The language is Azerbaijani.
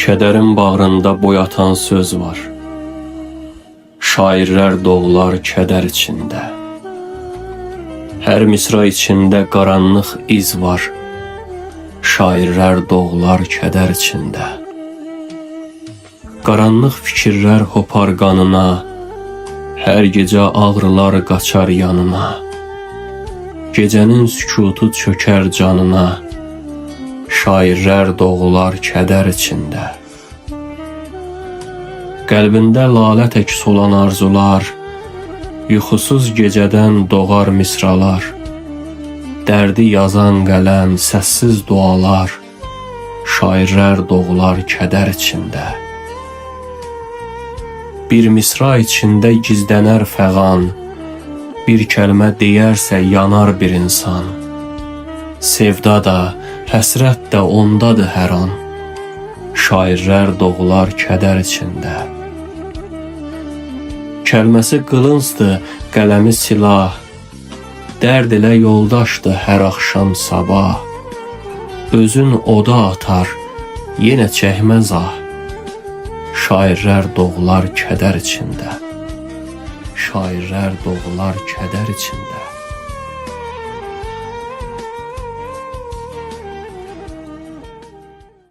Kədərin bağrında boyatan söz var. Şairlər doğular kədər içində. Hər misra içində qaranlıq iz var. Şairlər doğular kədər içində. Qaranlıq fikirlər hopar qanına. Hər gecə ağrılar qaçar yanına. Gecənin sükutu çökər canına. Şairlər doğular kədər içində. Qəlbində lalə tək solan arzular, yuxusuz gecədən doğar misralar. Dərdi yazan qələm, səssiz dualar, şairlər doğular kədər içində. Bir misra içində gizlənər fəğan, bir kəlmə deyərsə yanar bir insan. Sevda da, həsrət də ondadır hər an. Şairlər doğular kədər içində. Kəlməsi qılıncdır, qələmi silah. Dərd ilə yoldaşdır hər axşam sabah. Özün oda atar, yenə çəkməz ah. Şairlər doğular kədər içində. Şairlər doğular kədər içində.